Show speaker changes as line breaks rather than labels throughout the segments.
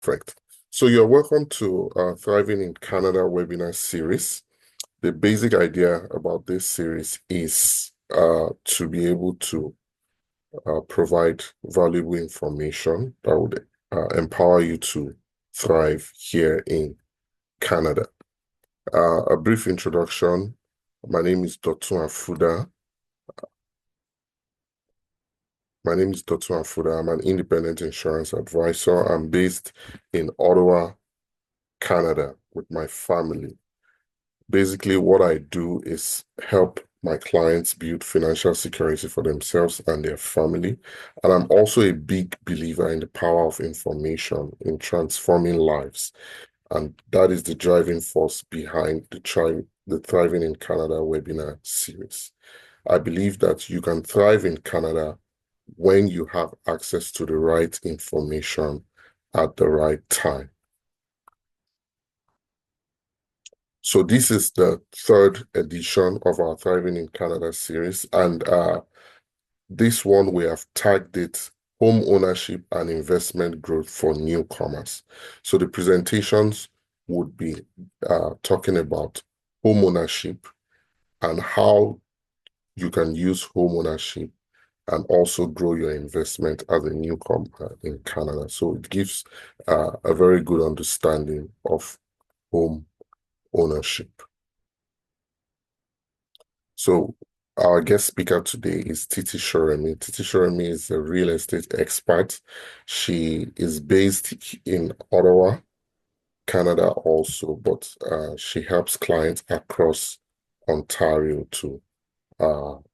Perfect. So you're welcome to Thriving in Canada webinar series. The basic idea about this series is to be able to provide valuable information that would empower you to thrive here in Canada. A brief introduction. My name is Dr. Afuda. I'm an independent insurance advisor. I'm based in Ottawa, Canada, with my family. Basically, what I do is help my clients build financial security for themselves and their family. And I'm also a big believer in the power of information in transforming lives. And that is the driving force behind the Thriving in Canada webinar series. I believe that you can thrive in Canada when you have access to the right information at the right time. So this is the third edition of our Thriving in Canada series, and this one we have tagged it Home Ownership and Investment Growth for Newcomers. So the presentations would be talking about home ownership and how you can use home ownership and also grow your investment as a newcomer in Canada. So it gives a very good understanding of home ownership. So our guest speaker today is Titi Shoremi. Titi Shoremi is a real estate expert. She is based in Ottawa, Canada also, but she helps clients across Ontario too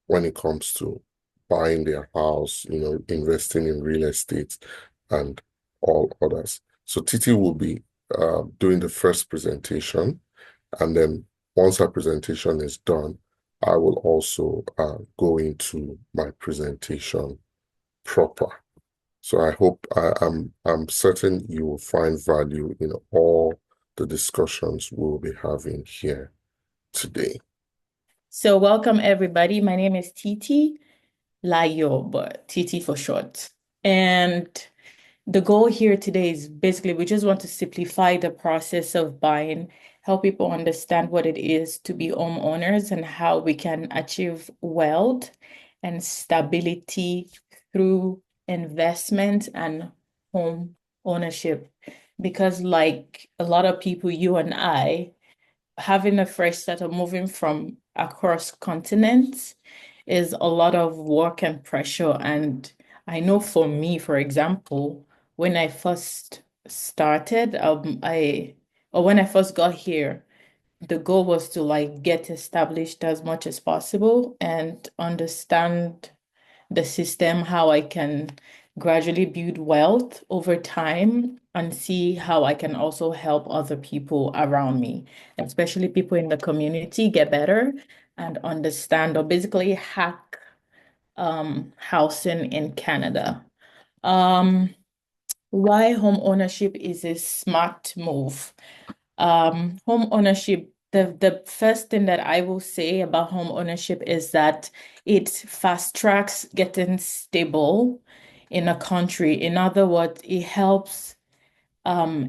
when it comes to buying their house, investing in real estate and all others. So Titi will be doing the first presentation, and then once her presentation is done, I will also go into my presentation proper. So I'm certain you will find value in all the discussions we'll be having here today.
So welcome everybody. My name is Titi Layo, but Titi for short. And the goal here today is basically we just want to simplify the process of buying, help people understand what it is to be homeowners and how we can achieve wealth and stability through investment and home ownership. Because like a lot of people, you and I, having a fresh start or moving from across continents is a lot of work and pressure. And I know for me, for example, when I first started, when I first got here, the goal was to like get established as much as possible and understand the system, how I can gradually build wealth over time and see how I can also help other people around me, especially people in the community, get better and understand or basically hack housing in Canada. Um, why home ownership is a smart move. Home ownership, the first thing that I will say about home ownership is that it fast tracks getting stable in a country. In other words, it helps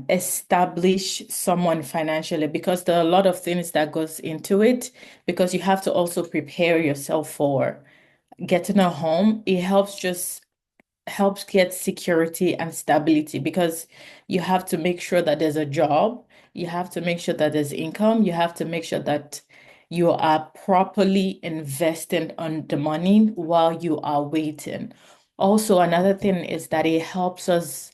establish someone financially because there are a lot of things that goes into it because you have to also prepare yourself for getting a home. It helps get security and stability because you have to make sure that there's a job, you have to make sure that there's income, you have to make sure that you are properly investing on the money while you are waiting. Also, another thing is that it helps us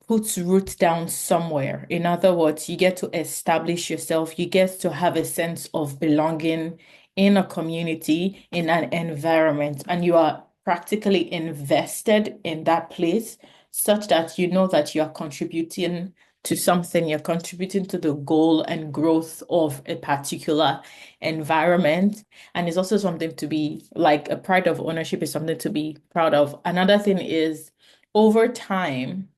puts roots down somewhere. In other words, you get to establish yourself, you get to have a sense of belonging in a community, in an environment, and you are practically invested in that place such that you know that you are contributing to something, you're contributing to the goal and growth of a particular environment. And it's also something to be like a pride of ownership is something to be proud of. Another thing is over time,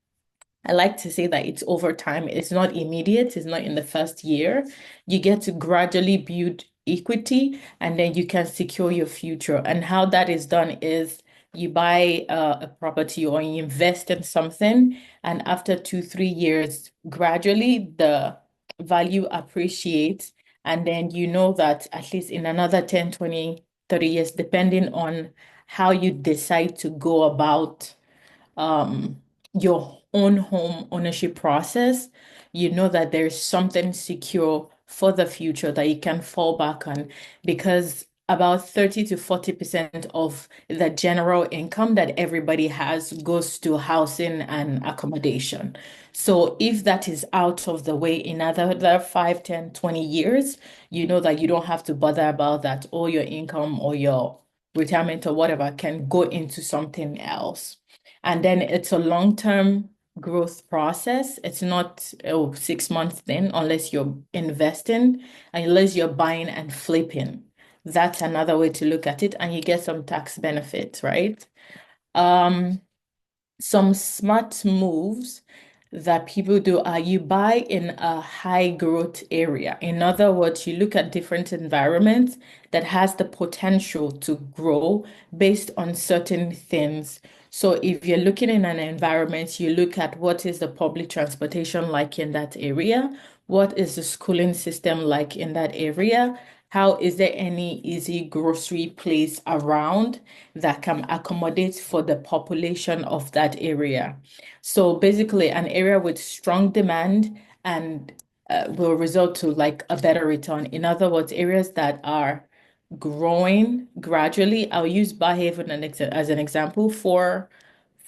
I like to say that it's over time. It's not immediate. It's not in the first year. You get to gradually build equity and then you can secure your future. And how that is done is you buy a property or you invest in something, and after 2, 3 years, gradually the value appreciates. And then you know that at least in another 10, 20, 30 years, depending on how you decide to go about your own home ownership process, you know that there's something secure for the future that you can fall back on because about 30 to 40% of the general income that everybody has goes to housing and accommodation. So if that is out of the way in another 5, 10, 20 years, you know that you don't have to bother about that. All your income or your retirement or whatever can go into something else. And then it's a long-term growth process. It's not a 6 month thing unless you're investing, unless you're buying and flipping. That's another way to look at it, and you get some tax benefits, right? Um, some smart moves that people do are you buy in a high growth area. In other words, you look at different environments that has the potential to grow based on certain things. So if you're looking in an environment, you look at what is the public transportation like in that area? What is the schooling system like in that area? How is there any easy grocery place around that can accommodate for the population of that area? So basically, an area with strong demand and will result to like a better return. In other words, areas that are growing gradually. I'll use Barhaven as an example. For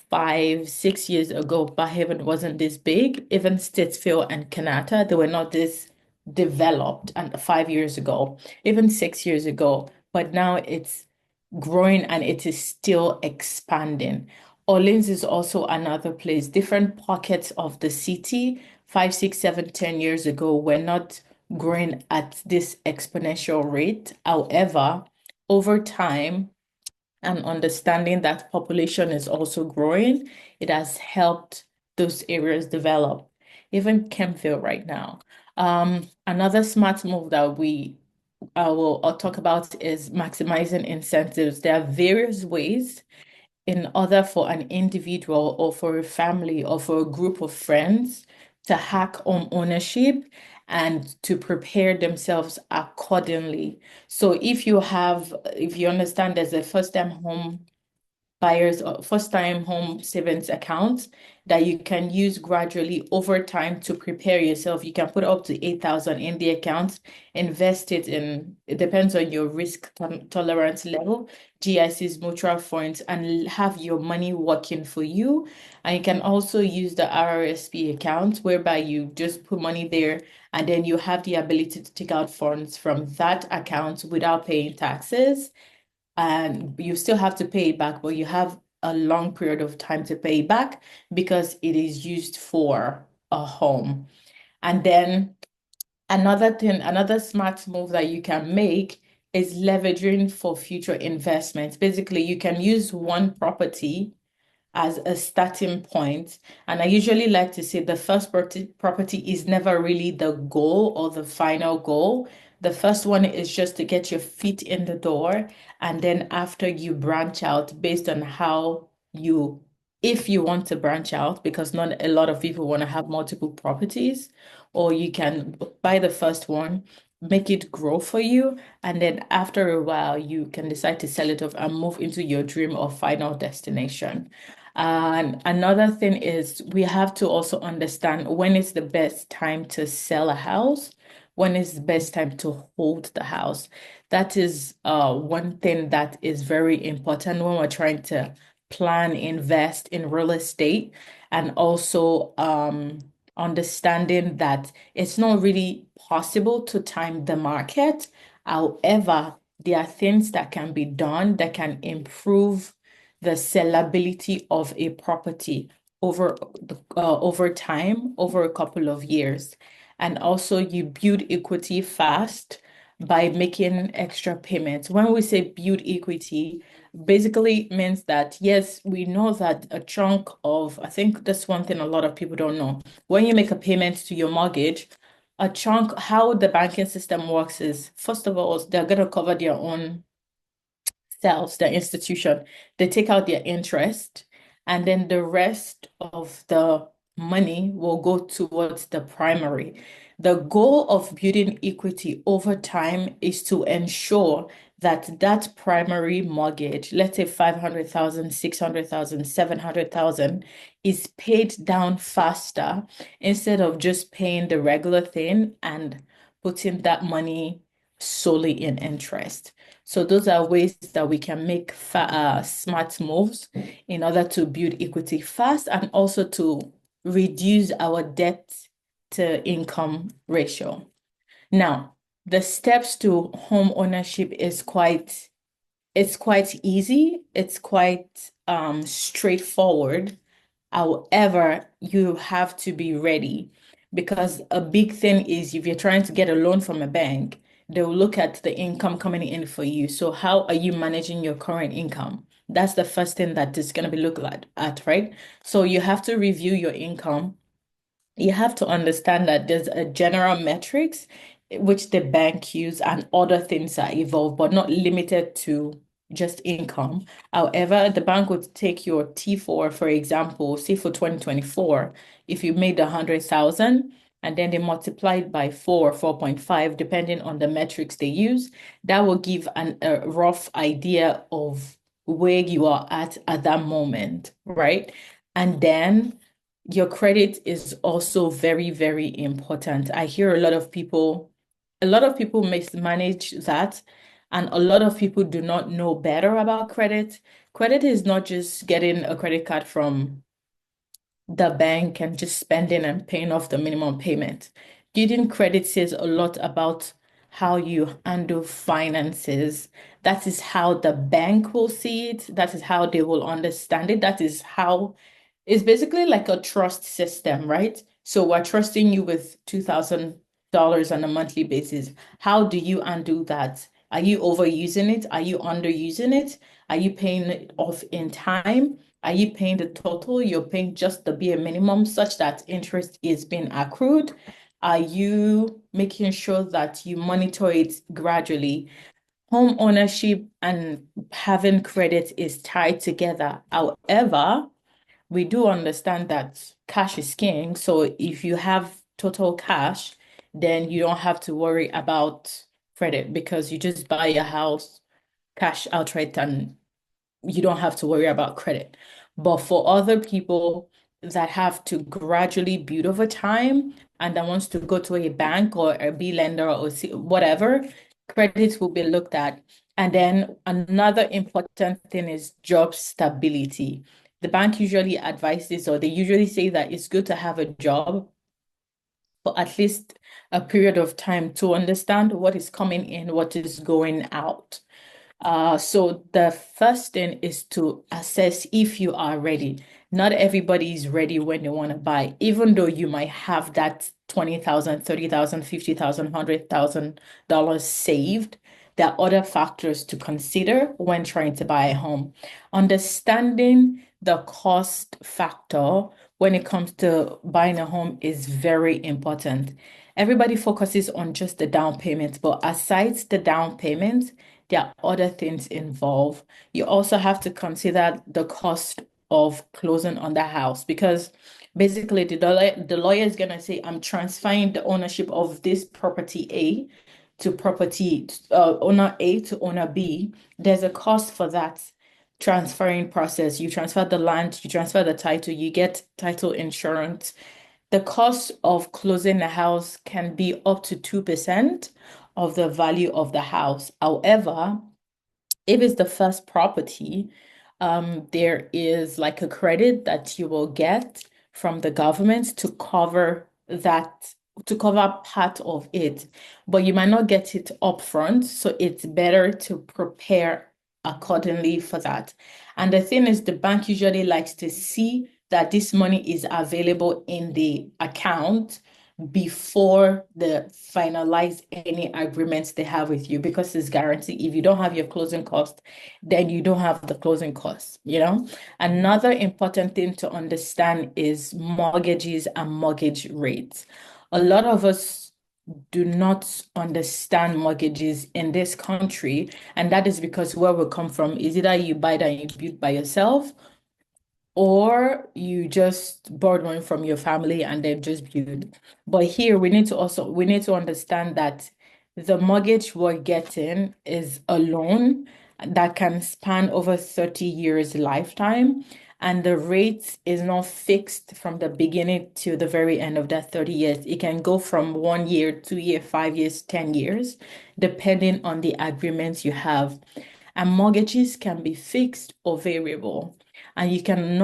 5, 6 years ago, Barhaven wasn't this big. Even Stittsville and Kanata, they were not this developed. And 5 years ago, even 6 years ago, but now it's growing and it is still expanding. Orleans is also another place. Different pockets of the city, 5, 6, 7, 10 years ago, were not growing at this exponential rate. However, over time, and understanding that population is also growing, it has helped those areas develop. Even Kempville right now. Another smart move that I'll talk about is maximizing incentives. There are various ways in order for an individual or for a family or for a group of friends to hack home ownership and to prepare themselves accordingly. So if you understand there's a first-time home buyers or first-time home savings accounts that you can use gradually over time to prepare yourself. You can put up to 8,000 in the account, invest it in, it depends on your risk tolerance level, GICs, mutual funds, and have your money working for you. And you can also use the RRSP account whereby you just put money there and then you have the ability to take out funds from that account without paying taxes, and you still have to pay it back, but you have a long period of time to pay it back because it is used for a home. And then another thing, another smart move that you can make is leveraging for future investments. Basically, you can use one property as a starting point. And I usually like to say the first property is never really the goal or the final goal. The first one is just to get your feet in the door. And then after you branch out based on how you, if you want to branch out, because not a lot of people want to have multiple properties, or you can buy the first one, make it grow for you. And then after a while, you can decide to sell it off and move into your dream or final destination. And another thing is we have to also understand when is the best time to sell a house, when is the best time to hold the house. That is one thing that is very important when we're trying to plan, invest in real estate, and also understanding that it's not really possible to time the market. However, there are things that can be done that can improve the sellability of a property over time, over a couple of years. And also you build equity fast by making extra payments. When we say build equity, basically means that yes, we know that a chunk of, I think that's one thing a lot of people don't know. When you make a payment to your mortgage, a chunk, how the banking system works is, first of all, they're going to cover their own themselves, the institution, they take out their interest, and then the rest of the money will go towards the primary. The goal of building equity over time is to ensure that that primary mortgage, let's say 500,000, 600,000, 700,000, is paid down faster instead of just paying the regular thing and putting that money solely in interest. So those are ways that we can make smart moves in order to build equity fast and also to reduce our debt to income ratio. Now, the steps to home ownership is quite easy. It's quite straightforward. However, you have to be ready because a big thing is if you're trying to get a loan from a bank, they'll look at the income coming in for you. So how are you managing your current income? That's the first thing that is going to be looked at, right? So you have to review your income. You have to understand that there's a general metrics which the bank use and other things that evolve, but not limited to just income. However, the bank would take your T4, for example, say for 2024, if you made 100,000 and then they multiply it by 4.5, depending on the metrics they use, that will give a rough idea of where you are at that moment, right? And then your credit is also very, very important. I hear a lot of people mismanage that, and a lot of people do not know better about credit. Credit is not just getting a credit card from the bank and just spending and paying off the minimum payment. Building credit says a lot about how you handle finances. That is how the bank will see it. That is how they will understand it. That is how it's basically like a trust system, right? So we're trusting you with $2,000 on a monthly basis. How do you undo that? Are you overusing it? Are you underusing it? Are you paying it off in time? Are you paying the total? You're paying just the bare minimum such that interest is being accrued? Are you making sure that you monitor it gradually? Home ownership and having credit is tied together. However, we do understand that cash is king. So if you have total cash, then you don't have to worry about credit because you just buy a house cash outright and you don't have to worry about credit. But for other people that have to gradually build over time and that wants to go to a bank or a B lender or whatever, credit will be looked at. And then another important thing is job stability. The bank usually advises, or they usually say that it's good to have a job for at least a period of time to understand what is coming in, what is going out. So the first thing is to assess if you are ready. Not everybody is ready when they want to buy, even though you might have that 20,000, 30,000, 50,000, $100,000 saved. There are other factors to consider when trying to buy a home. Understanding the cost factor when it comes to buying a home is very important. Everybody focuses on just the down payment, but aside the down payment, there are other things involved. You also have to consider the cost of closing on the house because basically the lawyer is gonna say, I'm transferring the ownership of this property A to property owner A to owner B. There's a cost for that transferring process. You transfer the land, you transfer the title, you get title insurance. The cost of closing the house can be up to 2% of the value of the house. However, if it's the first property, there is like a credit that you will get from the government to cover part of it, but you might not get it upfront. So it's better to prepare accordingly for that. And the thing is, the bank usually likes to see that this money is available in the account before they finalize any agreements they have with you because it's guaranteed. If you don't have your closing cost, then you don't have the closing costs, you know? Another important thing to understand is mortgages and mortgage rates. A lot of us do not understand mortgages in this country. And that is because where we come from is either you buy that and you build by yourself, or you just borrow money from your family and then just build. But here we need to understand that the mortgage we're getting is a loan that can span over 30 years lifetime. And the rate is not fixed from the beginning to the very end of that 30 years. It can go from 1 year, 2 year, 5 years, 10 years, depending on the agreements you have. And mortgages can be fixed or variable. And you can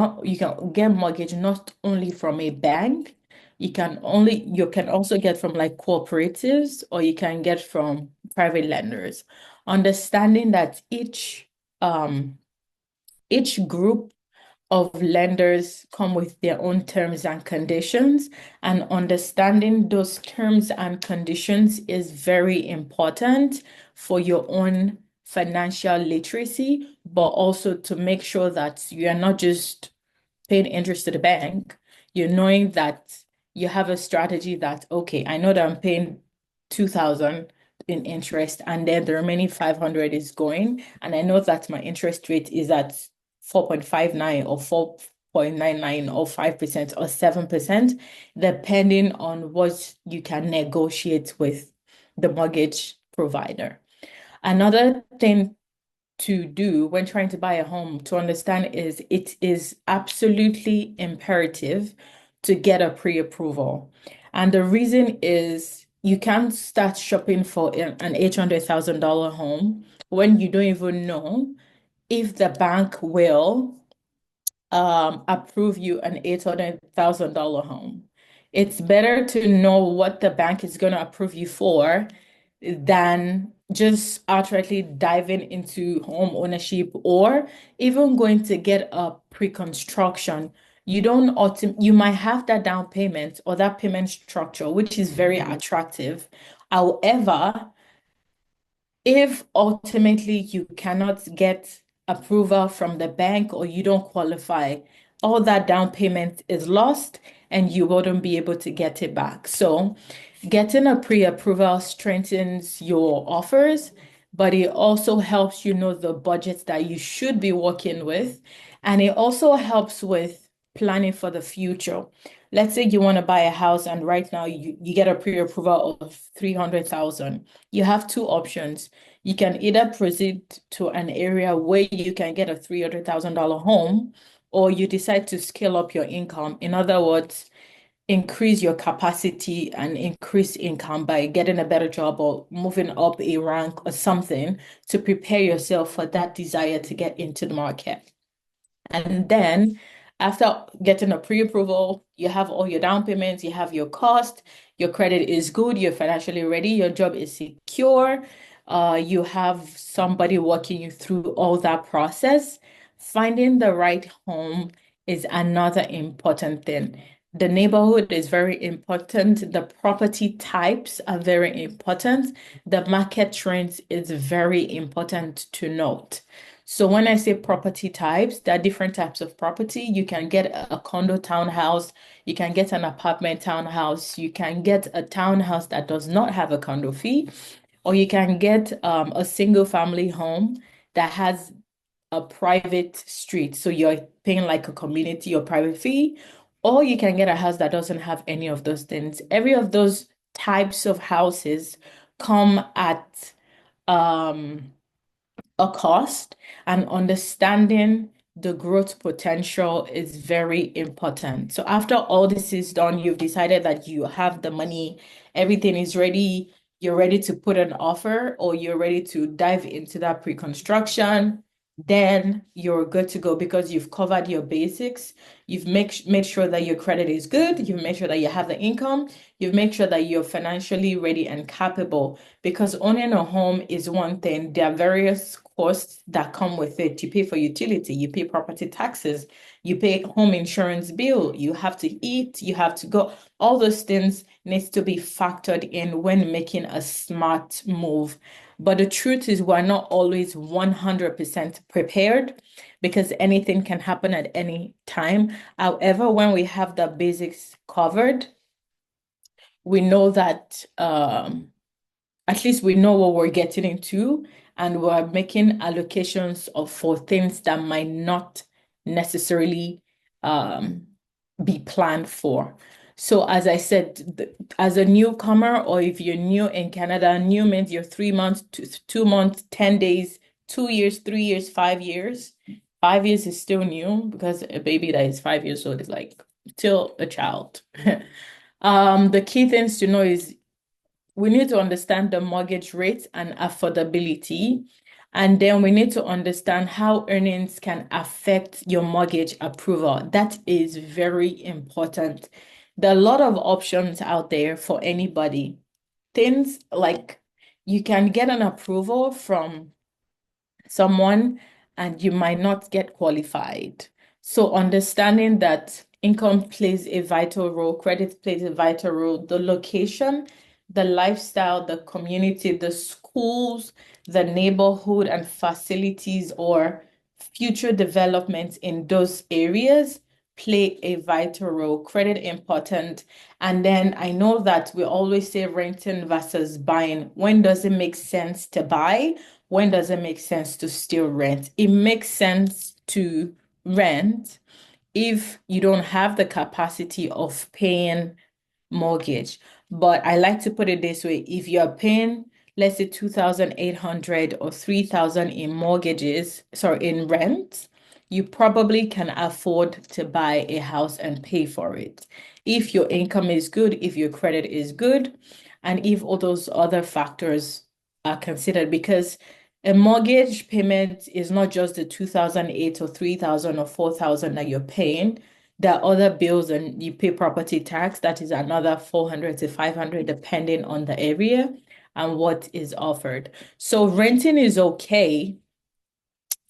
get mortgage not only from a bank, you can also get from like cooperatives, or you can get from private lenders. Understanding that each group of lenders come with their own terms and conditions, and understanding those terms and conditions is very important for your own financial literacy, but also to make sure that you are not just paying interest to the bank, you're knowing that you have a strategy that, okay, I know that I'm paying 2,000 in interest, and then the remaining 500 is going. And I know that my interest rate is at 4.59 or 4.99 or 5% or 7%, depending on what you can negotiate with the mortgage provider. Another thing to do when trying to buy a home to understand is it is absolutely imperative to get a pre-approval. And the reason is you can't start shopping for an $800,000 home when you don't even know if the bank will approve you an $800,000 home. It's better to know what the bank is going to approve you for than just outrightly diving into home ownership, or even going to get a pre-construction. You might have that down payment or that payment structure, which is very attractive. However, if ultimately you cannot get approval from the bank or you don't qualify, all that down payment is lost and you wouldn't be able to get it back. So, getting a pre-approval strengthens your offers, but it also helps you know the budget that you should be working with. And it also helps with planning for the future. Let's say you want to buy a house and right now you get a pre-approval of 300,000. You have two options. You can either proceed to an area where you can get a $300,000 home, or you decide to scale up your income. In other words, increase your capacity and increase income by getting a better job or moving up a rank or something to prepare yourself for that desire to get into the market. And then after getting a pre-approval, you have all your down payments, you have your cost, your credit is good, you're financially ready, your job is secure, you have somebody walking you through all that process. Finding the right home is another important thing. The neighborhood is very important. The property types are very important. The market trends is very important to note. So when I say property types, there are different types of property. You can get a condo townhouse, you can get an apartment townhouse, you can get a townhouse that does not have a condo fee, or you can get a single family home that has a private street. So you're paying like a community or private fee, or you can get a house that doesn't have any of those things. Every of those types of houses come at um a cost, and understanding the growth potential is very important. So after all this is done, you've decided that you have the money, everything is ready, you're ready to put an offer or you're ready to dive into that pre-construction, then you're good to go because you've covered your basics. You've made sure that your credit is good, you've made sure that you have the income, you've made sure that you're financially ready and capable, because owning a home is one thing. There are various costs that come with it. You pay for utility, you pay property taxes, you pay home insurance bill, you have to eat, you have to go. All those things needs to be factored in when making a smart move. But the truth is we're not always 100% prepared because anything can happen at any time. However, when we have the basics covered, we know that at least we know what we're getting into, and we're making allocations of for things that might not necessarily um, be planned for. So, as I said, as a newcomer, or if you're new in Canada, new means you're 3 months, 2 months, 10 days, 2 years, 3 years, 5 years. 5 years is still new because a baby that is 5 years old is like still a child. The key things to know is we need to understand the mortgage rate and affordability. And then we need to understand how earnings can affect your mortgage approval. That is very important. There are a lot of options out there for anybody. Things like you can get an approval from someone and you might not get qualified. So understanding that income plays a vital role, credit plays a vital role, the location, the lifestyle, the community, the schools, the neighborhood and facilities or future developments in those areas play a vital role. Credit important. And then I know that we always say renting versus buying. When does it make sense to buy? When does it make sense to still rent? It makes sense to rent if you don't have the capacity of paying mortgage. But I like to put it this way, if you're paying, let's say 2,800 or 3,000 in mortgages, sorry, in rent, you probably can afford to buy a house and pay for it. If your income is good, if your credit is good, and if all those other factors are considered, because a mortgage payment is not just the 2008 or 3,000 or 4,000 that you're paying. There are other bills and you pay property tax. That is another 400 to 500 depending on the area and what is offered. So renting is okay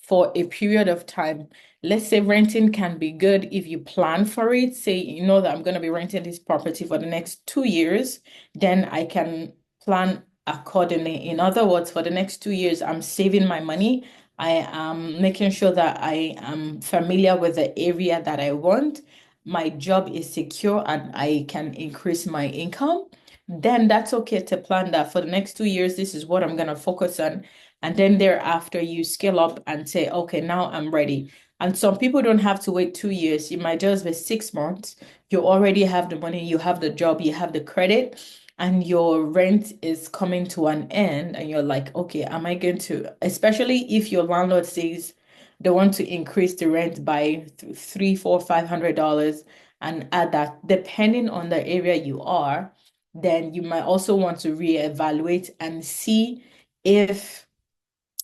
for a period of time. Let's say renting can be good if you plan for it. Say, you know that I'm going to be renting this property for the next 2 years, then I can plan accordingly. In other words, for the next 2 years, I'm saving my money. I am making sure that I am familiar with the area that I want. My job is secure and I can increase my income. Then that's okay to plan that for the next 2 years. This is what I'm going to focus on. And then thereafter, you scale up and say, okay, now I'm ready. And some people don't have to wait 2 years. You might just be 6 months. You already have the money, you have the job, you have the credit, and your rent is coming to an end. And you're like, okay, am I going to, especially if your landlord says they want to increase the rent by three, four, $500 and add that, depending on the area you are, then you might also want to reevaluate and see if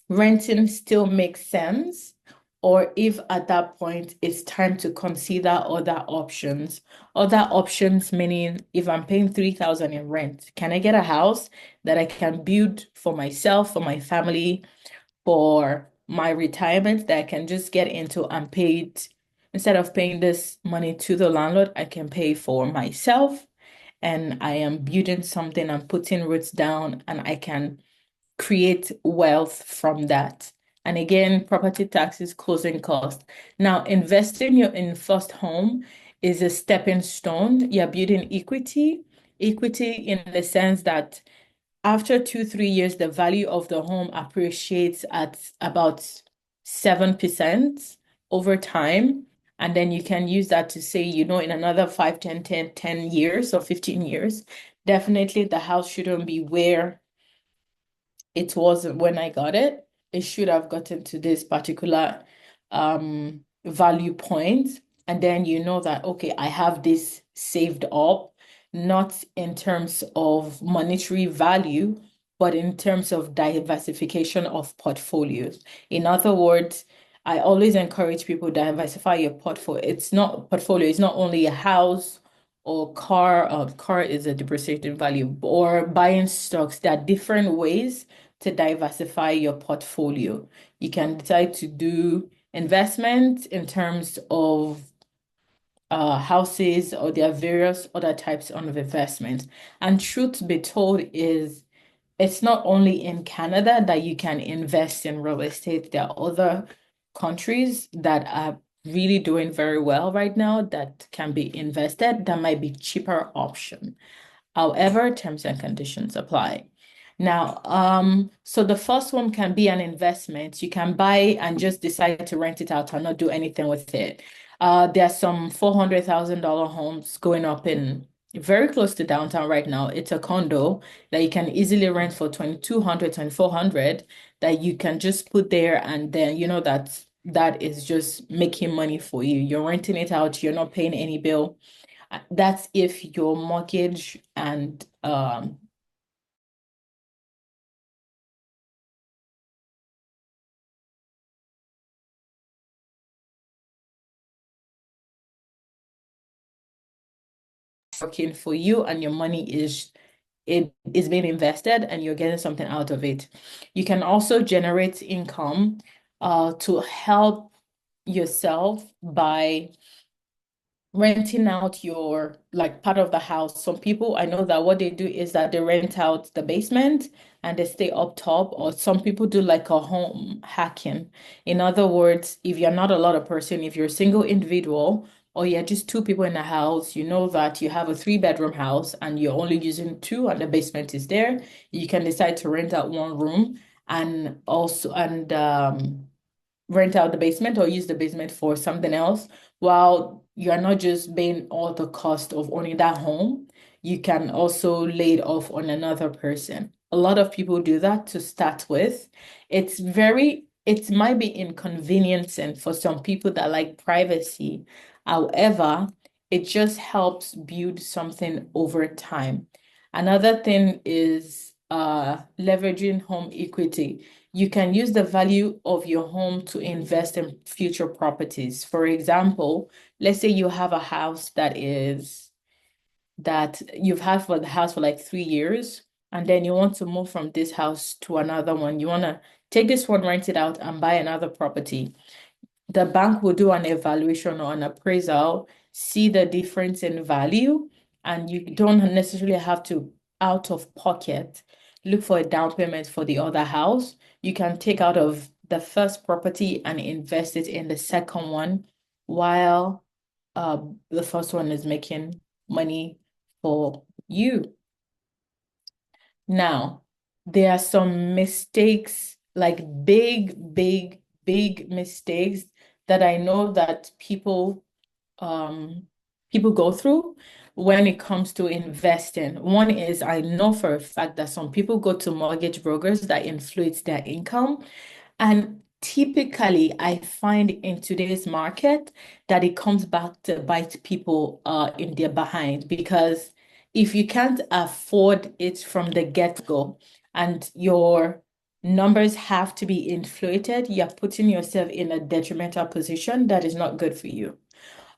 renting still makes sense, or if at that point it's time to consider other options. Other options meaning if I'm paying 3,000 in rent, can I get a house that I can build for myself, for my family, for my retirement that I can just get into and pay it instead of paying this money to the landlord, I can pay for myself and I am building something, I'm putting roots down and I can create wealth from that. And again, property taxes, closing cost. Now, investing your in first home is a stepping stone. You're building equity, equity in the sense that after 2, 3 years, the value of the home appreciates at about 7% over time. And then you can use that to say, in another 5, 10 years or 15 years, definitely the house shouldn't be where it wasn't when I got it. It should have gotten to this particular value point. And then you know that, okay, I have this saved up, not in terms of monetary value, but in terms of diversification of portfolios. In other words, I always encourage people to diversify your portfolio. It's not only a house or car. Car is a depreciating value, or buying stocks. There are different ways to diversify your portfolio. You can decide to do investment in terms of houses, or there are various other types of investment. And truth be told is it's not only in Canada that you can invest in real estate. There are other countries that are really doing very well right now that can be invested. That might be cheaper option. However, terms and conditions apply. Now, so the first one can be an investment. You can buy and just decide to rent it out or not do anything with it. There are some $400,000 homes going up in very close to downtown right now. It's a condo that you can easily rent for 2,200, 2,400 that you can just put there, and then you know that is just making money for you. You're renting it out, you're not paying any bill. That's if your mortgage and working for you and your money is it is being invested and you're getting something out of it. You can also generate income to help yourself by renting out your like part of the house. Some people I know that what they do is that they rent out the basement and they stay up top, or some people do like a home hacking. In other words, if you're not a lot of person, if you're a single individual or you're just two people in a house, you know that you have a three-bedroom house and you're only using two and the basement is there, you can decide to rent out one room and also rent out the basement or use the basement for something else while you're not just paying all the cost of owning that home, you can also lay it off on another person. A lot of people do that to start with. It might be inconveniencing for some people that like privacy. However, it just helps build something over time. Another thing is leveraging home equity. You can use the value of your home to invest in future properties. For example, let's say you have a house that you've had for the house for like 3 years, and then you want to move from this house to another one. You want to take this one, rent it out, and buy another property. The bank will do an evaluation or an appraisal, see the difference in value, and you don't necessarily have to out of pocket look for a down payment for the other house. You can take out of the first property and invest it in the second one while the first one is making money for you. Now, there are some mistakes, like big mistakes that I know that people go through when it comes to investing. One is I know for a fact that some people go to mortgage brokers that inflate their income. And typically, I find in today's market that it comes back to bite people in their behind, because if you can't afford it from the get-go and your numbers have to be inflated, you're putting yourself in a detrimental position that is not good for you.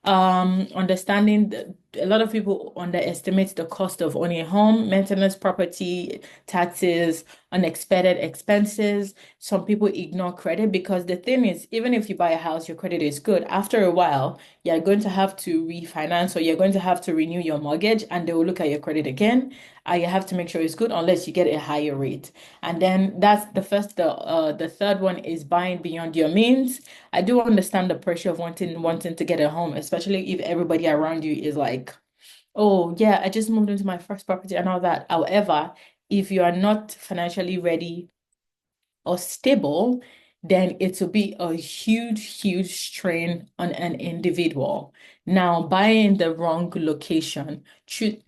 Understanding that a lot of people underestimate the cost of owning a home, maintenance, property, taxes, unexpected expenses. Some people ignore credit because the thing is, even if you buy a house, your credit is good. After a while, you're going to have to refinance or you're going to have to renew your mortgage, and they will look at your credit again. And you have to make sure it's good unless you get a higher rate. And then that's the first. The third one is buying beyond your means. I do understand the pressure of wanting to get a home, especially if everybody around you is like, "Oh, yeah, I just moved into my first property and all that." However, if you are not financially ready or stable, then it will be a huge strain on an individual. Now, buying the wrong location,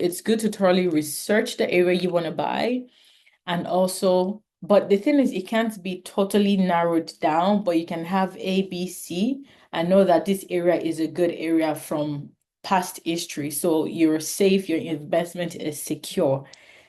it's good to thoroughly research the area you want to buy, and also, but the thing is, it can't be totally narrowed down, but you can have A, B, C, and know that this area is a good area from past history. So you're safe, your investment is secure.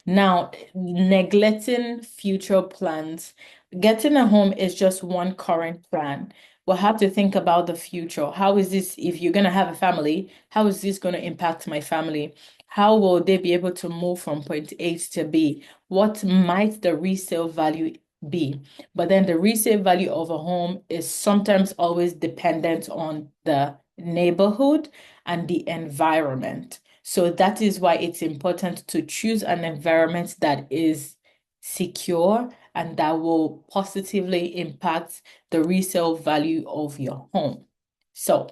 Now, neglecting future plans. Getting a home is just one current plan. We'll have to think about the future. How is this, if you're going to have a family, how is this going to impact my family? How will they be able to move from point A to B? What might the resale value be? But then the resale value of a home is sometimes always dependent on the neighborhood and the environment. So that is why it's important to choose an environment that is secure and that will positively impact the resale value of your home. So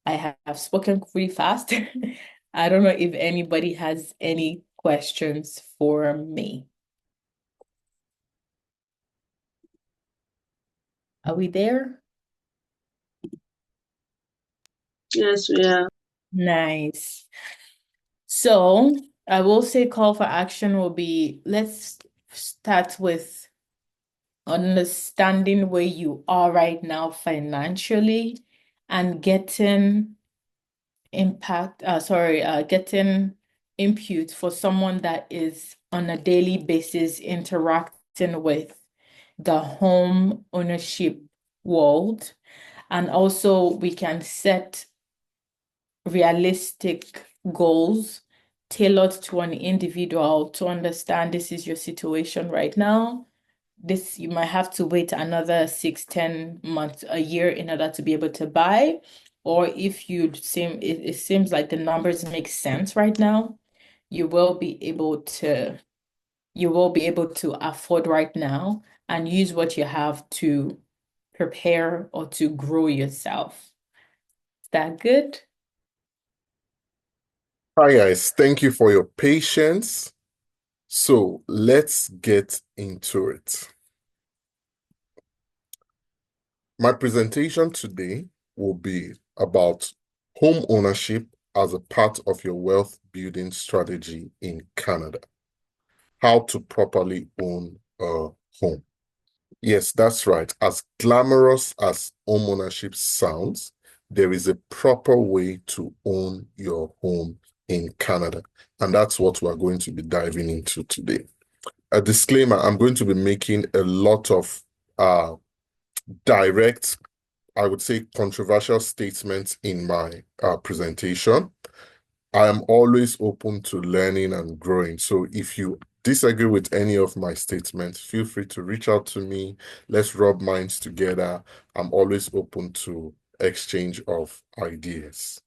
I have spoken pretty fast. I don't know if anybody has any questions for me. Are we there?
Yes, we are.
Nice. So I will say call for action will be, let's start with understanding where you are right now financially and getting input for someone that is on a daily basis interacting with the home ownership world. And also we can set realistic goals tailored to an individual to understand this is your situation right now. This you might have to wait another 6, 10 months, a year in order to be able to buy. Or if it seems like the numbers make sense right now, you will be able to afford right now and use what you have to prepare or to grow yourself. Is that good?
Hi guys, thank you for your patience. So let's get into it. My presentation today will be about home ownership as a part of your wealth building strategy in Canada. How to properly own a home. Yes, that's right. As glamorous as home ownership sounds, there is a proper way to own your home in Canada. And that's what we're going to be diving into today. A disclaimer, I'm going to be making a lot of direct, I would say controversial statements in my presentation. I am always open to learning and growing. So if you disagree with any of my statements, feel free to reach out to me. Let's rub minds together. I'm always open to exchange of ideas.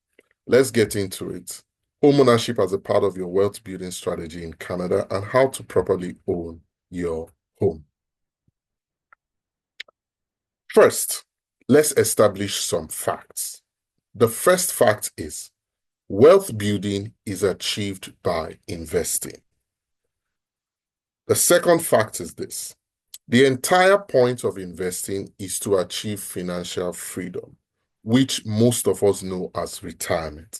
Let's get into it. Home ownership as a part of your wealth building strategy in Canada and how to properly own your home. First, let's establish some facts. The first fact is wealth building is achieved by investing. The second fact is this. The entire point of investing is to achieve financial freedom, which most of us know as retirement.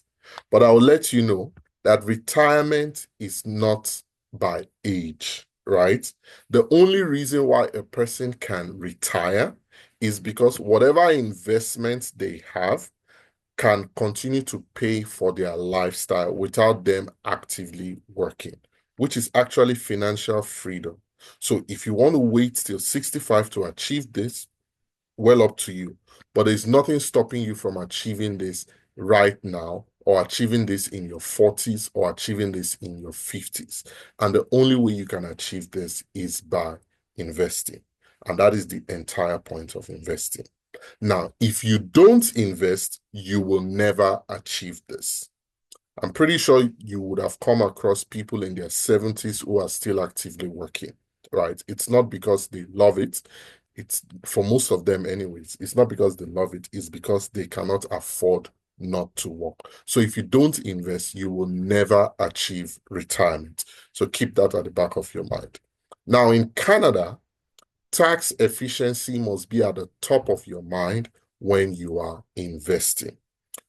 But I'll let you know that retirement is not by age, right? The only reason why a person can retire is because whatever investments they have can continue to pay for their lifestyle without them actively working, which is actually financial freedom. So if you want to wait till 65 to achieve this, well up to you. But there's nothing stopping you from achieving this right now or achieving this in your 40s or achieving this in your 50s. And the only way you can achieve this is by investing. And that is the entire point of investing. Now, if you don't invest, you will never achieve this. I'm pretty sure you would have come across people in their 70s who are still actively working, right? It's not because they love it. It's for most of them anyways. It's not because they love it. It's because they cannot afford not to work. So if you don't invest, you will never achieve retirement. So keep that at the back of your mind. Now in Canada, tax efficiency must be at the top of your mind when you are investing.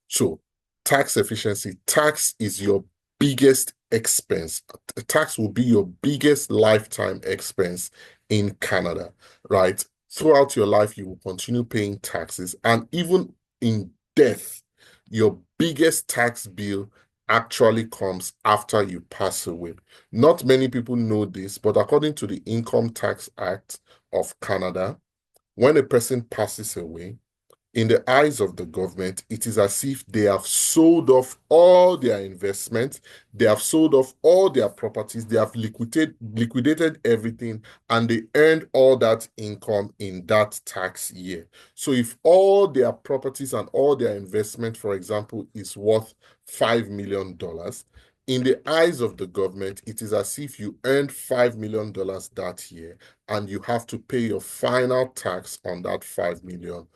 So tax efficiency, tax is your biggest expense. Tax will be your biggest lifetime expense in Canada, right? Throughout your life, you will continue paying taxes. And even in death, your biggest tax bill actually comes after you pass away. Not many people know this, but according to the Income Tax Act of Canada, when a person passes away, in the eyes of the government, it is as if they have sold off all their investments, they have sold off all their properties, they have liquidated everything, and they earned all that income in that tax year. So if all their properties and all their investment, for example, is worth $5 million, in the eyes of the government, it is as if you earned $5 million that year, and you have to pay your final tax on that $5 million.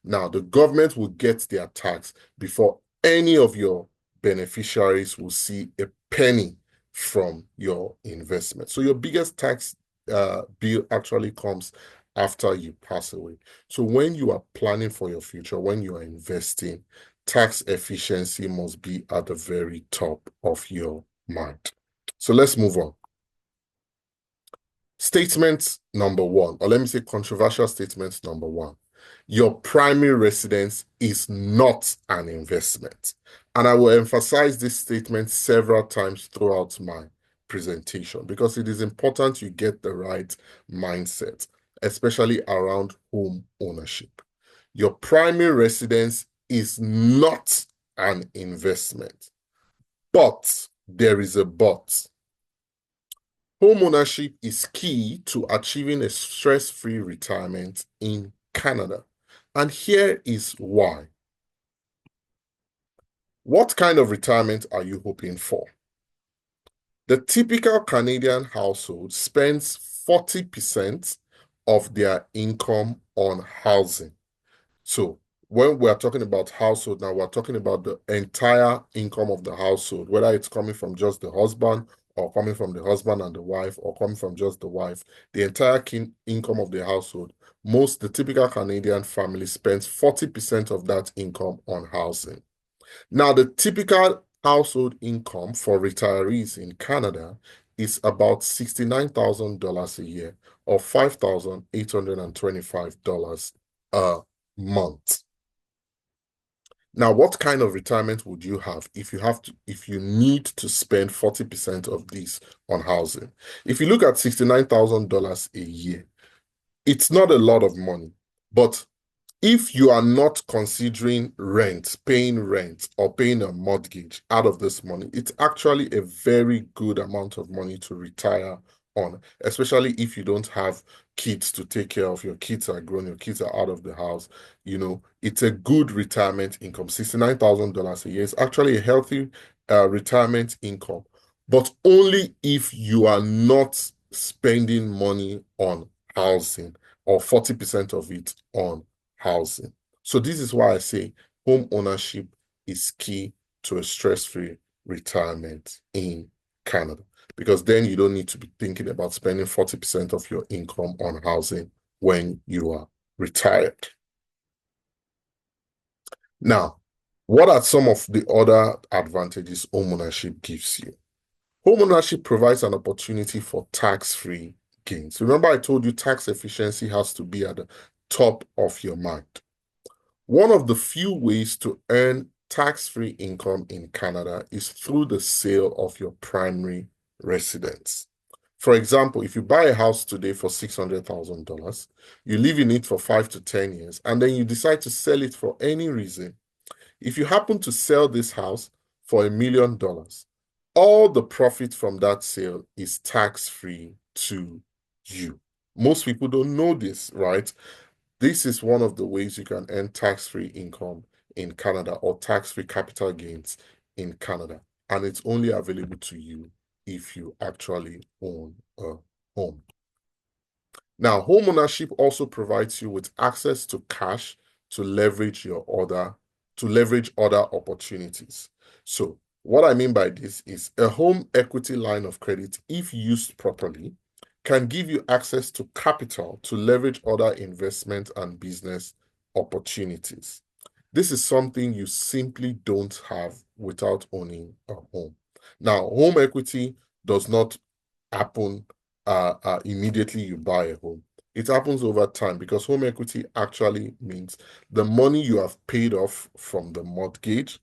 Now, the government will get their tax before any of your beneficiaries will see a penny from your investment. So your biggest tax bill actually comes after you pass away. So when you are planning for your future, when you are investing, tax efficiency must be at the very top of your mind. So let's move on. Statement number one, or let me say controversial statement number one. Your primary residence is not an investment. And I will emphasize this statement several times throughout my presentation because it is important you get the right mindset, especially around home ownership. Your primary residence is not an investment, but there is a but. Homeownership is key to achieving a stress-free retirement in Canada. And here is why. What kind of retirement are you hoping for? The typical Canadian household spends 40% of their income on housing. So when we're talking about household now, we're talking about the entire income of the household, whether it's coming from just the husband or coming from the husband and the wife or coming from just the wife, the entire income of the household. The typical Canadian family spends 40% of that income on housing. Now, the typical household income for retirees in Canada is about $69,000 a year or $5,825 a month. Now, what kind of retirement would you have if you need to spend 40% of this on housing? If you look at $69,000 a year, it's not a lot of money, but if you are not considering paying rent or paying a mortgage out of this money, it's actually a very good amount of money to retire on, especially if you don't have kids to take care of. Your kids are grown, your kids are out of the house. It's a good retirement income. $69,000 a year is actually a healthy retirement income, but only if you are not spending money on housing or 40% of it on housing. So this is why I say home ownership is key to a stress-free retirement in Canada, because then you don't need to be thinking about spending 40% of your income on housing when you are retired. Now, what are some of the other advantages home ownership gives you? Home ownership provides an opportunity for tax-free gains. Remember, I told you tax efficiency has to be at the top of your mind. One of the few ways to earn tax-free income in Canada is through the sale of your primary residence. For example, if you buy a house today for $600,000, you live in it for 5 to 10 years, and then you decide to sell it for any reason. If you happen to sell this house for $1 million, all the profit from that sale is tax-free to you. Most people don't know this, right? This is one of the ways you can earn tax-free income in Canada or tax-free capital gains in Canada. And it's only available to you if you actually own a home. Now, home ownership also provides you with access to cash to leverage other opportunities. So what I mean by this is a home equity line of credit, if used properly, can give you access to capital to leverage other investment and business opportunities. This is something you simply don't have without owning a home. Now, home equity does not happen immediately you buy a home. It happens over time because home equity actually means the money you have paid off from the mortgage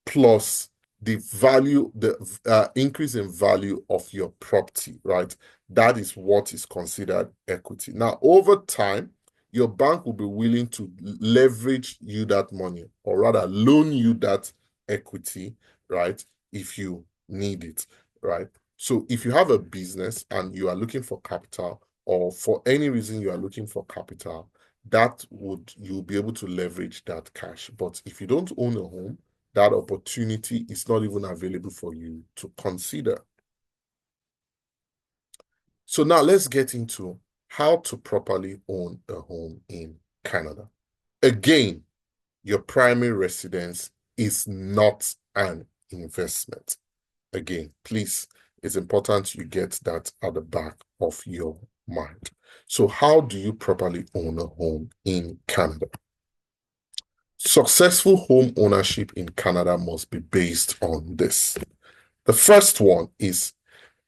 plus the value, the increase in value of your property, right? That is what is considered equity. Now, over time, your bank will be willing to leverage you that money, or rather loan you that equity, right? If you need it, right? So if you have a business and you are looking for capital, or for any reason you are looking for capital, you'll be able to leverage that cash. But if you don't own a home, that opportunity is not even available for you to consider. So now let's get into how to properly own a home in Canada. Again, your primary residence is not an investment. again, please, it's important you get that at the back of your mind. So how do you properly own a home in Canada? Successful home ownership in Canada must be based on this. The first one is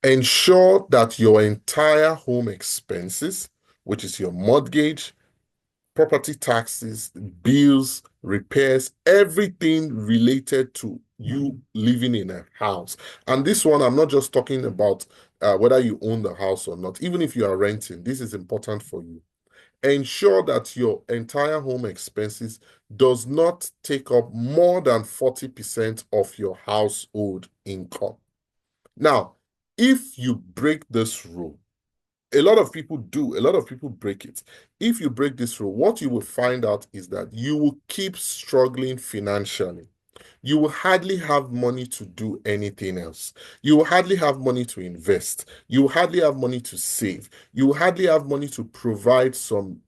ensure that your entire home expenses, which is your mortgage, property taxes, bills, repairs, everything related to you living in a house. And this one, I'm not just talking about whether you own the house or not. Even if you are renting, this is important for you. Ensure that your entire home expenses does not take up more than 40% of your household income. Now, if you break this rule, a lot of people break it. If you break this rule, what you will find out is that you will keep struggling financially. You will hardly have money to do anything else. You will hardly have money to invest. You will hardly have money to save. You will hardly have money to provide some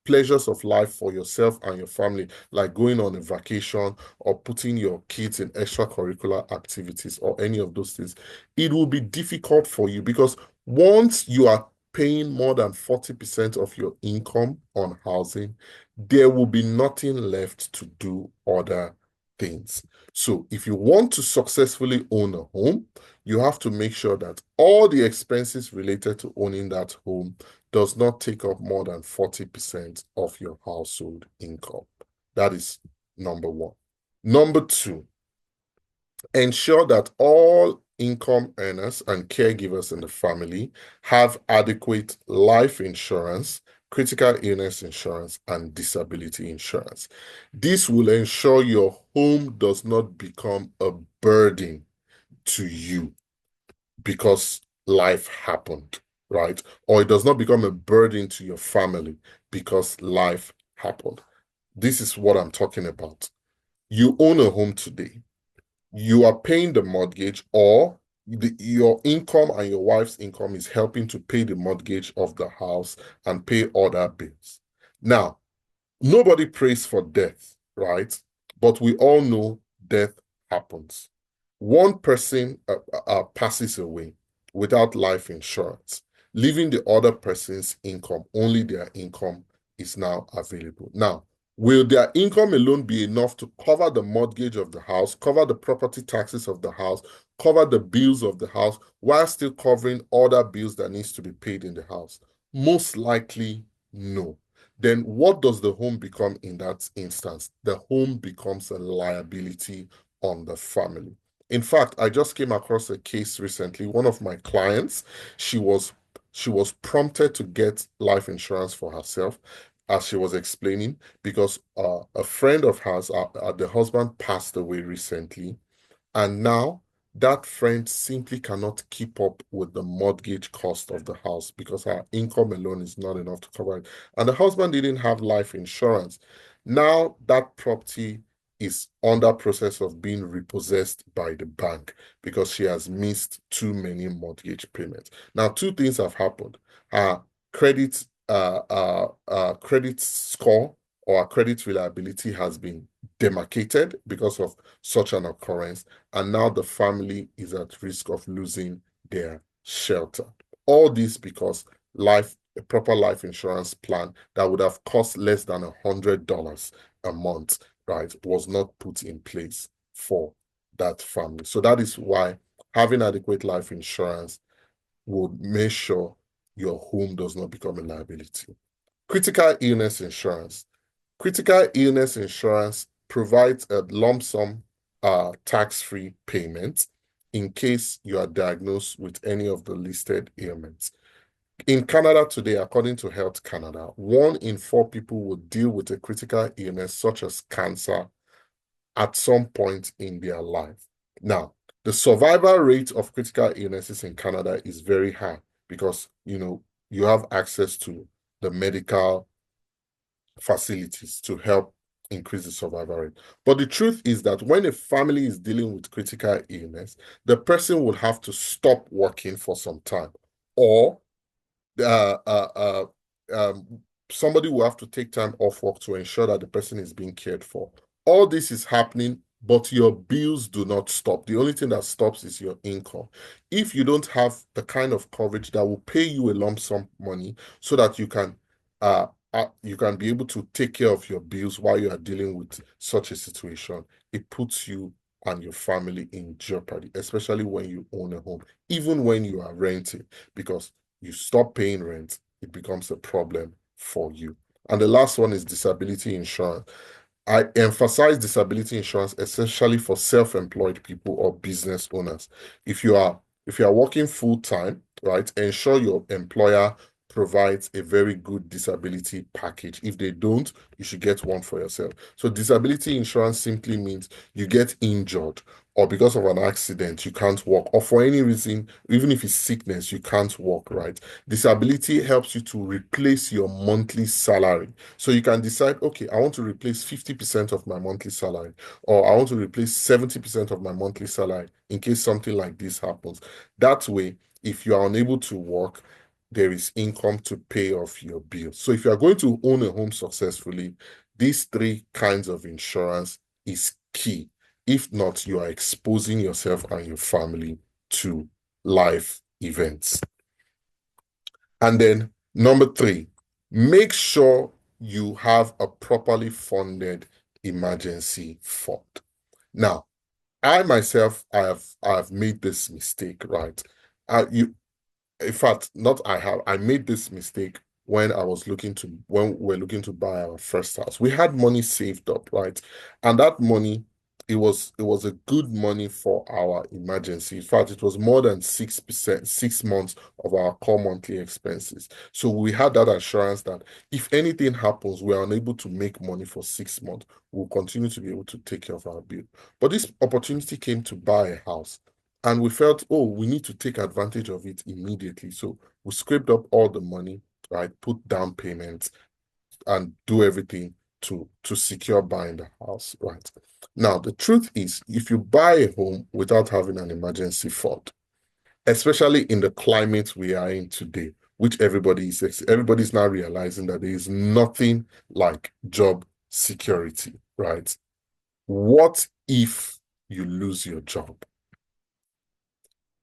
pleasures of life for yourself and your family, like going on a vacation or putting your kids in extracurricular activities or any of those things. It will be difficult for you because once you are paying more than 40% of your income on housing, there will be nothing left to do other things. So if you want to successfully own a home, you have to make sure that all the expenses related to owning that home does not take up more than 40% of your household income. That is number one. Number two, ensure that all income earners and caregivers in the family have adequate life insurance, critical illness insurance, and disability insurance. This will ensure your home does not become a burden to you because life happened, right? Or it does not become a burden to your family because life happened. This is what I'm talking about. You own a home today. You are paying the mortgage, or your income and your wife's income is helping to pay the mortgage of the house and pay other bills. Now, nobody prays for death, right? But we all know death happens. One person passes away without life insurance, leaving the other person's income, only their income is now available. Now, will their income alone be enough to cover the mortgage of the house, cover the property taxes of the house, cover the bills of the house, while still covering other bills that needs to be paid in the house? Most likely, no. Then what does the home become in that instance? The home becomes a liability on the family. In fact, I just came across a case recently. One of my clients, she was prompted to get life insurance for herself, as she was explaining, because a friend of hers, the husband passed away recently, and now that friend simply cannot keep up with the mortgage cost of the house because her income alone is not enough to cover it. And the husband didn't have life insurance. Now that property is under process of being repossessed by the bank because she has missed too many mortgage payments. Now, two things have happened. Her credit score or her credit reliability has been demarcated because of such an occurrence, and now the family is at risk of losing their shelter. All this because a proper life insurance plan that would have cost less than $100 a month, right, was not put in place for that family. So that is why having adequate life insurance would make sure your home does not become a liability. Critical illness insurance. Critical illness insurance provides a lump sum tax-free payment in case you are diagnosed with any of the listed ailments. In Canada today, according to Health Canada, 1 in 4 people will deal with a critical illness such as cancer at some point in their life. Now, the survival rate of critical illnesses in Canada is very high because, you have access to the medical facilities to help increase the survival rate. But the truth is that when a family is dealing with critical illness, the person will have to stop working for some time, or uh, uh, um, somebody will have to take time off work to ensure that the person is being cared for. All this is happening but your bills do not stop. The only thing that stops is your income. If you don't have the kind of coverage that will pay you a lump sum money so that you can be able to take care of your bills while you are dealing with such a situation, it puts you and your family in jeopardy, especially when you own a home, even when you are renting, because you stop paying rent, it becomes a problem for you. And the last one is disability insurance. I emphasize disability insurance essentially for self-employed people or business owners. If you are working full-time, right, ensure your employer provides a very good disability package. If they don't, you should get one for yourself. So disability insurance simply means you get injured or because of an accident, you can't work, or for any reason, even if it's sickness, you can't work, right? Disability helps you to replace your monthly salary. So you can decide, okay, I want to replace 50% of my monthly salary, or I want to replace 70% of my monthly salary in case something like this happens. That way, if you are unable to work, there is income to pay off your bills. So if you are going to own a home successfully, these three kinds of insurance is key. If not, you are exposing yourself and your family to life events. And then number three, make sure you have a properly funded emergency fund. Now, I myself, I have made this mistake, right? In fact, not I have, I made this mistake when we're looking to buy our first house. We had money saved up, right? And that money, it was a good money for our emergency. In fact, it was more than 6%, 6 months of our core monthly expenses. So we had that assurance that if anything happens, we are unable to make money for 6 months, we'll continue to be able to take care of our bill. But this opportunity came to buy a house. And we felt, oh, we need to take advantage of it immediately. So we scraped up all the money, right? Put down payments and do everything to secure buying the house, right? Now, the truth is, if you buy a home without having an emergency fund, especially in the climate we are in today, which everybody's now realizing that there is nothing like job security, right? What if you lose your job?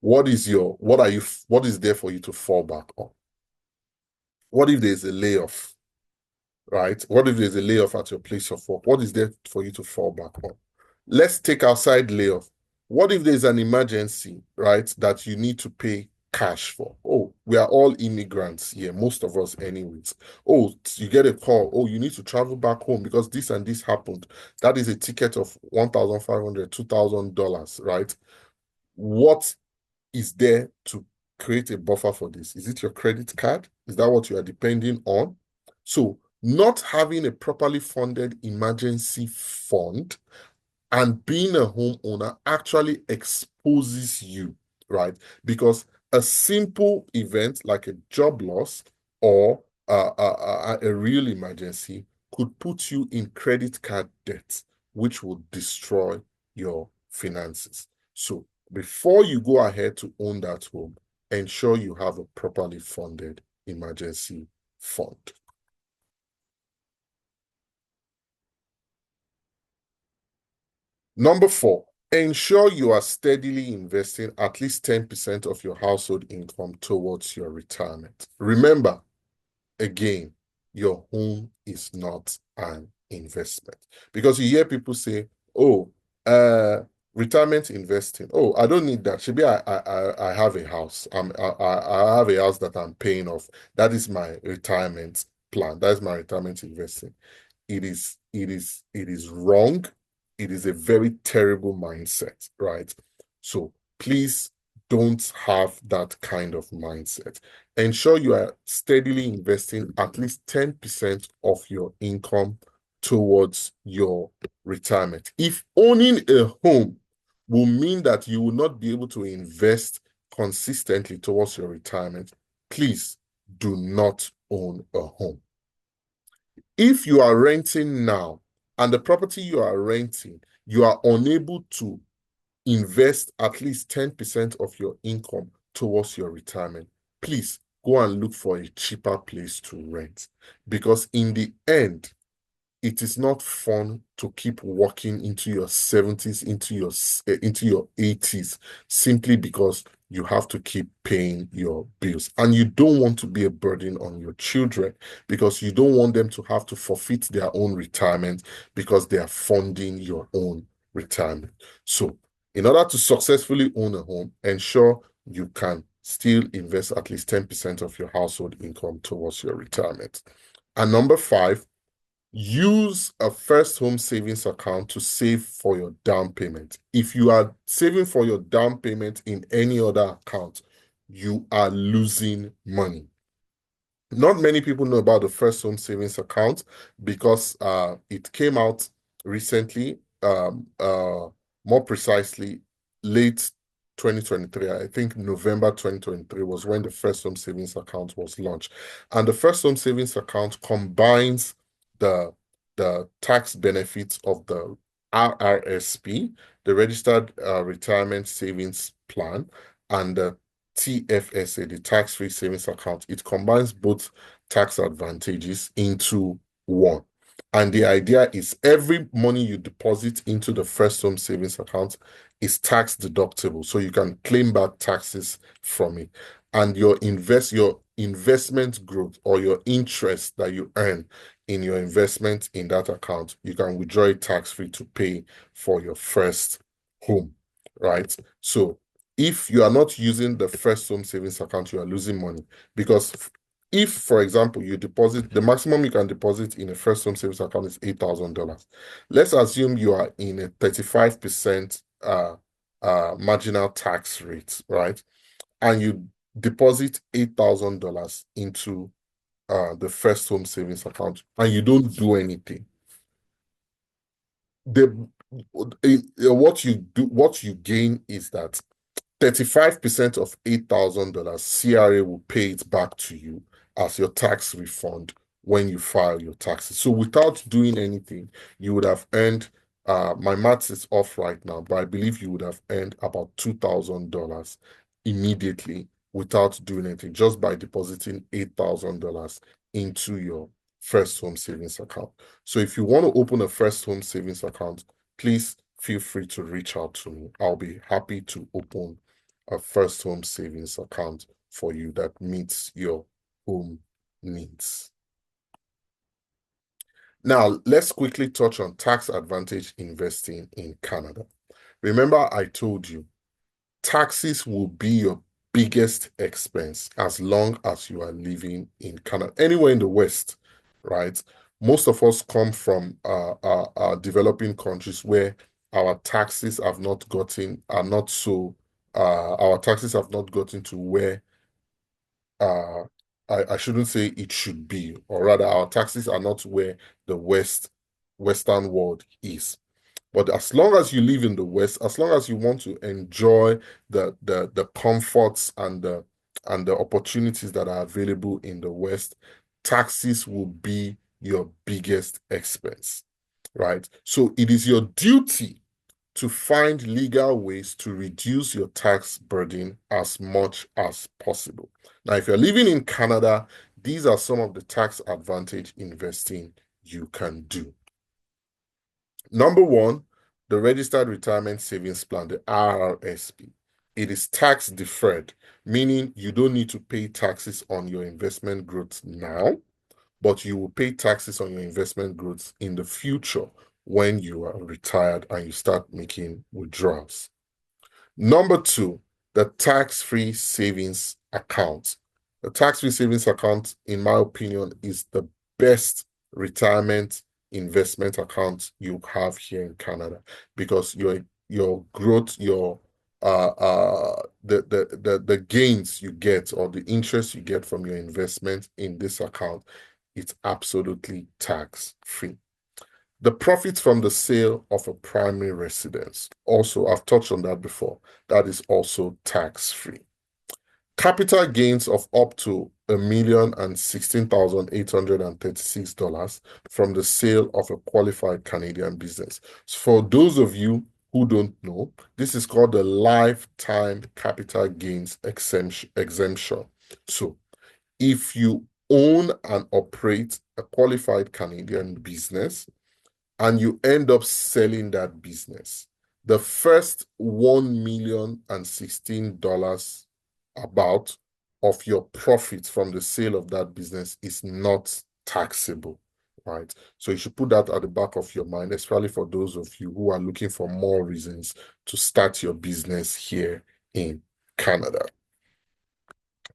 What is there for you to fall back on? What if there's a layoff, right? What if there's a layoff at your place of work? What is there for you to fall back on? Let's take outside layoff. What if there's an emergency, right, that you need to pay cash for? Oh, we are all immigrants here, most of us anyways. Oh, you get a call. Oh, you need to travel back home because this and this happened. That is a ticket of $1,500, $2,000, right? What is there to create a buffer for this? Is it your credit card? Is that what you are depending on? So not having a properly funded emergency fund and being a homeowner actually exposes you, right? Because a simple event like a job loss or a real emergency could put you in credit card debt, which will destroy your finances. So before you go ahead to own that home, ensure you have a properly funded emergency fund. Number four, ensure you are steadily investing at least 10% of your household income towards your retirement. Remember, again, your home is not an investment. Because you hear people say, oh, retirement investing. Oh, I don't need that. Maybe I have a house. I have a house that I'm paying off. That is my retirement plan. That is my retirement investing. It is wrong. It is a very terrible mindset, right? So please don't have that kind of mindset. Ensure you are steadily investing at least 10% of your income towards your retirement. If owning a home will mean that you will not be able to invest consistently towards your retirement, please do not own a home. If you are renting now and the property you are renting, you are unable to invest at least 10% of your income towards your retirement, please go and look for a cheaper place to rent. Because in the end, it is not fun to keep working into your 70s, into your 80s, simply because you have to keep paying your bills. And you don't want to be a burden on your children, because you don't want them to have to forfeit their own retirement because they are funding your own retirement. So, in order to successfully own a home, ensure you can still invest at least 10% of your household income towards your retirement. And number 5, use a first home savings account to save for your down payment. If you are saving for your down payment in any other account, you are losing money. Not many people know about the first home savings account because it came out recently, more precisely, late 2023. I think November 2023 was when the first home savings account was launched. And the first home savings account combines the tax benefits of the RRSP, the Registered Retirement Savings Plan, and the TFSA, the tax-free savings account. It combines both tax advantages into one. And the idea is every money you deposit into the first home savings account is tax deductible. So you can claim back taxes from it. And your investment growth, or your interest that you earn in your investment in that account, you can withdraw it tax-free to pay for your first home, right? So if you are not using the first home savings account, you are losing money, because if, for example, you deposit, the maximum you can deposit in a first home savings account is $8,000. Let's assume you are in a 35% marginal tax rate, right? And you deposit $8,000 into the first home savings account, and you don't do anything. What you gain is that 35% of $8,000, CRA will pay it back to you as your tax refund when you file your taxes. So without doing anything, you would have earned, my maths is off right now, but I believe you would have earned about $2,000 immediately without doing anything, just by depositing $8,000 into your first home savings account. So if you want to open a first home savings account, please feel free to reach out to me. I'll be happy to open a first home savings account for you that meets your home needs. Now, let's quickly touch on tax advantage investing in Canada. Remember, I told you, taxes will be your biggest expense as long as you are living in Canada, anywhere in the West, right? Most of us come from developing countries where our taxes have not gotten, are not so, our taxes have not gotten to where uh, I shouldn't say it should be, or rather, our taxes are not where the Western world is. But as long as you live in the West, as long as you want to enjoy the comforts and the opportunities that are available in the West, taxes will be your biggest expense, right? So it is your duty to find legal ways to reduce your tax burden as much as possible. Now, if you're living in Canada, these are some of the tax advantage investing you can do. Number 1, the Registered Retirement Savings Plan, the RRSP. It is tax deferred, meaning you don't need to pay taxes on your investment growth now, but you will pay taxes on your investment growth in the future when you are retired and you start making withdrawals. Number 2, the tax-free savings account. The tax-free savings account, in my opinion, is the best retirement investment account you have here in Canada, because your growth, your the gains you get, or the interest you get from your investment in this account, it's absolutely tax-free. The profits from the sale of a primary residence, also, I've touched on that before, that is also tax-free. Capital gains of up to $1,016,836 from the sale of a qualified Canadian business. So for those of you who don't know, this is called the lifetime capital gains exemption. So if you own and operate a qualified Canadian business, and you end up selling that business, the first $1,016 about of your profits from the sale of that business is not taxable, right? So you should put that at the back of your mind, especially for those of you who are looking for more reasons to start your business here in Canada.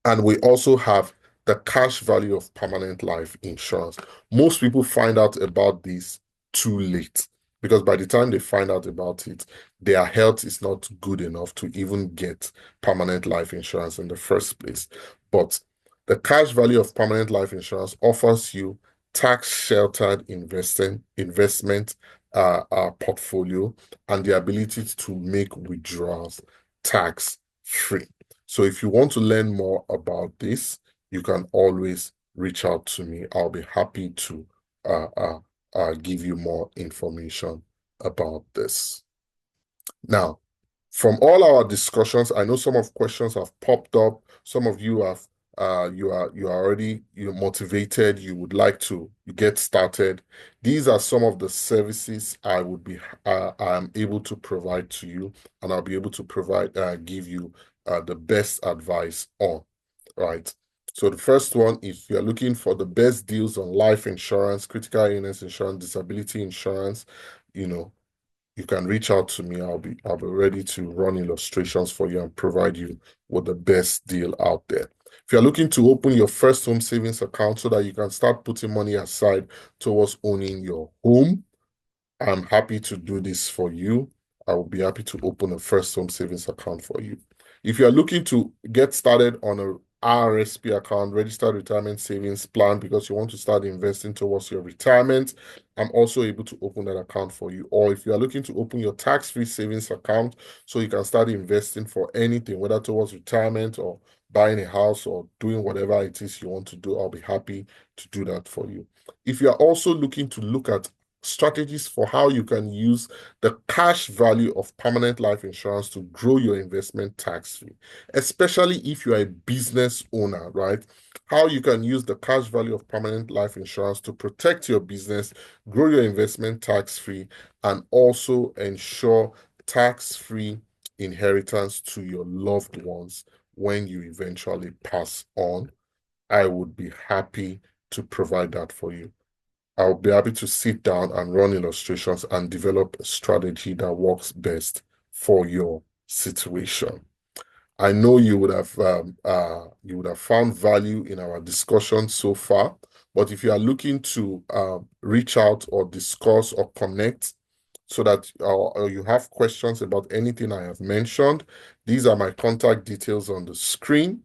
And we also have the cash value of permanent life insurance. Most people find out about this too late because by the time they find out about it, their health is not good enough to even get permanent life insurance in the first place. But the cash value of permanent life insurance offers you tax-sheltered investment portfolio and the ability to make withdrawals tax-free. So if you want to learn more about this, you can always reach out to me. I'll be happy to give you more information about this. Now, from all our discussions, I know some of questions have popped up. Some of you have you are already motivated. You would like to get started. These are some of the services I'm able to provide to you, and I'll be able to give you the best advice on. Right. So the first one, if you're looking for the best deals on life insurance, critical illness insurance, disability insurance, you can reach out to me. I'll be ready to run illustrations for you and provide you with the best deal out there. If you're looking to open your first home savings account so that you can start putting money aside towards owning your home, I'm happy to do this for you. I will be happy to open a first home savings account for you. If you're looking to get started on a RSP account, registered retirement savings plan, because you want to start investing towards your retirement, I'm also able to open that account for you. Or if you are looking to open your tax-free savings account so you can start investing for anything, whether towards retirement or buying a house or doing whatever it is you want to do, I'll be happy to do that for you. If you are also looking to look at strategies for how you can use the cash value of permanent life insurance to grow your investment tax-free, especially if you're a business owner, right? How you can use the cash value of permanent life insurance to protect your business, grow your investment tax-free, and also ensure tax-free inheritance to your loved ones when you eventually pass on. I would be happy to provide that for you. I'll be happy to sit down and run illustrations and develop a strategy that works best for your situation. I know you would have found value in our discussion so far, but if you are looking to reach out or discuss or connect so that or you have questions about anything I have mentioned, these are my contact details on the screen.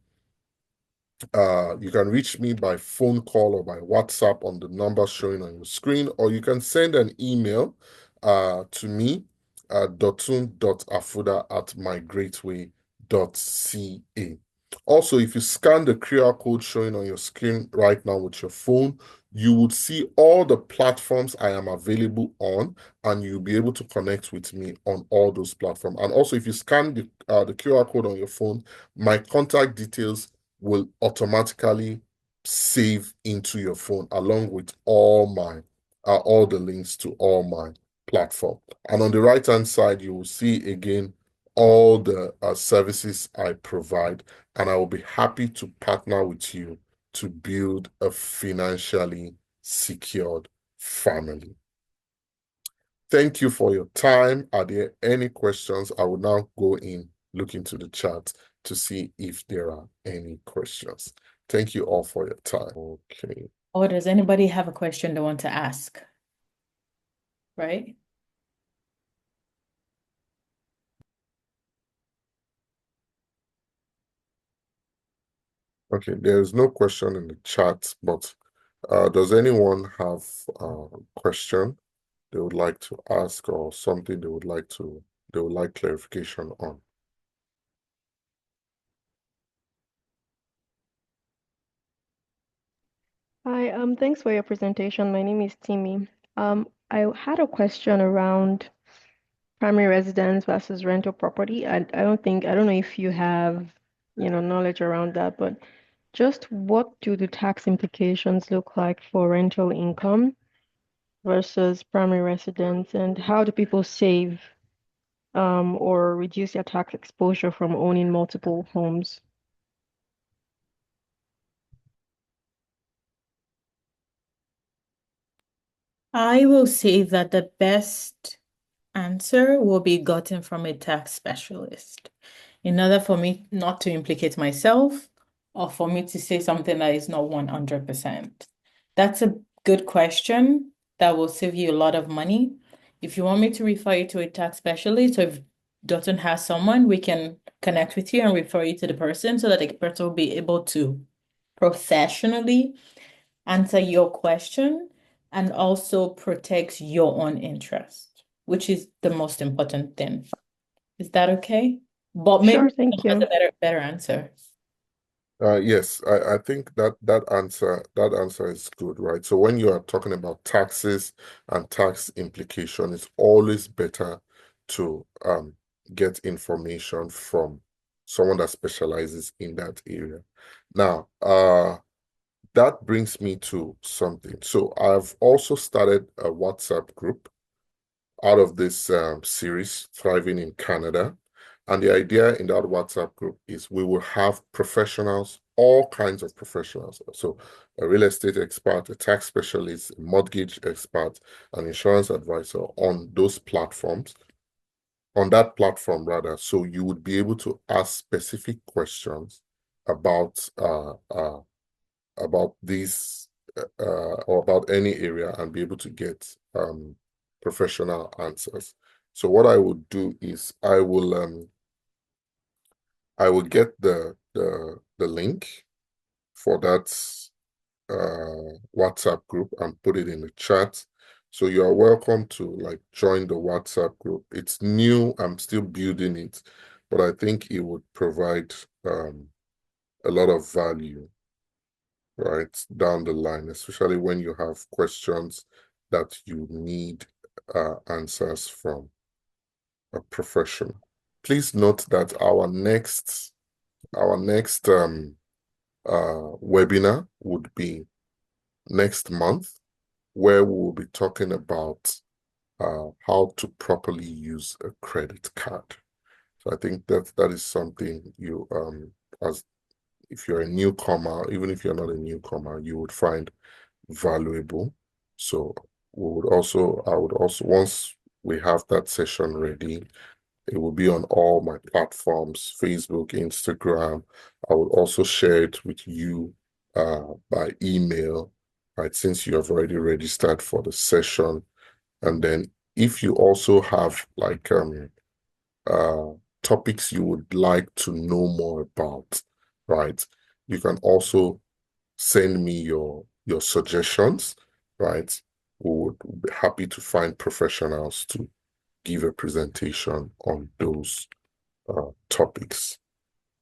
You can reach me by phone call or by WhatsApp on the number showing on your screen, or you can send an email to me at dotun.afuda@mygreatway.ca. Also, if you scan the QR code showing on your screen right now with your phone, you would see all the platforms I am available on, and you'll be able to connect with me on all those platforms. And also, if you scan the QR code on your phone, my contact details will automatically save into your phone along with all the links to all my platform. And on the right hand side, you will see again all the services I provide, and I will be happy to partner with you to build a financially secured family. Thank you for your time. Are there any questions? I will now go in, look into the chat to see if there are any questions. Thank you all for your time. Okay.
Or does anybody have a question they want to ask? Right?
Okay, there is no question in the chat, but does anyone have a question they would like to ask or something they would like clarification on?
Hi, thanks for your presentation. My name is Timmy. I had a question around primary residence versus rental property. I don't know if you have, knowledge around that, but Just what do the tax implications look like for rental income versus primary residence, and how do people save or reduce their tax exposure from owning multiple homes?
I will say that the best answer will be gotten from a tax specialist. In order for me not to implicate myself or for me to say something that is not 100%. That's a good question that will save you a lot of money. If you want me to refer you to a tax specialist, or if Dotun has someone, we can connect with you and refer you to the person so that the person will be able to professionally answer your question and also protect your own interest, which is the most important thing. Is that okay? But maybe
Sure, thank
someone has
you.
a better answer.
Yes, I think that answer is good, right? So when you are talking about taxes and tax implication, it's always better to get information from someone that specializes in that area. Now, that brings me to something. So I've also started a WhatsApp group out of this series, Thriving in Canada. And the idea in that WhatsApp group is we will have professionals, all kinds of professionals. So a real estate expert, a tax specialist, a mortgage expert, an insurance advisor on those platforms, on that platform rather. So you would be able to ask specific questions about these or about any area and be able to get professional answers. So what I would do is I will get the link for that WhatsApp group and put it in the chat. So you are welcome to like join the WhatsApp group. It's new, I'm still building it, but I think it would provide a lot of value right down the line, especially when you have questions that you need answers from a professional. Please note that our next webinar would be next month, where we will be talking about how to properly use a credit card. So I think that is something you as if you're a newcomer, even if you're not a newcomer, you would find valuable. So I would also, once we have that session ready, it will be on all my platforms, Facebook, Instagram. I will also share it with you by email, right? Since you have already registered for the session. And then if you also have like uh topics you would like to know more about, right? You can also send me your suggestions, right? We would be happy to find professionals to give a presentation on those topics.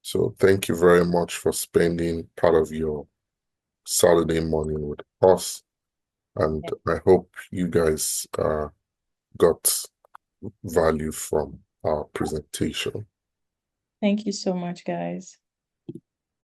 So thank you very much for spending part of your Saturday morning with us. And I hope you guys got value from our presentation.
Thank you so much, guys.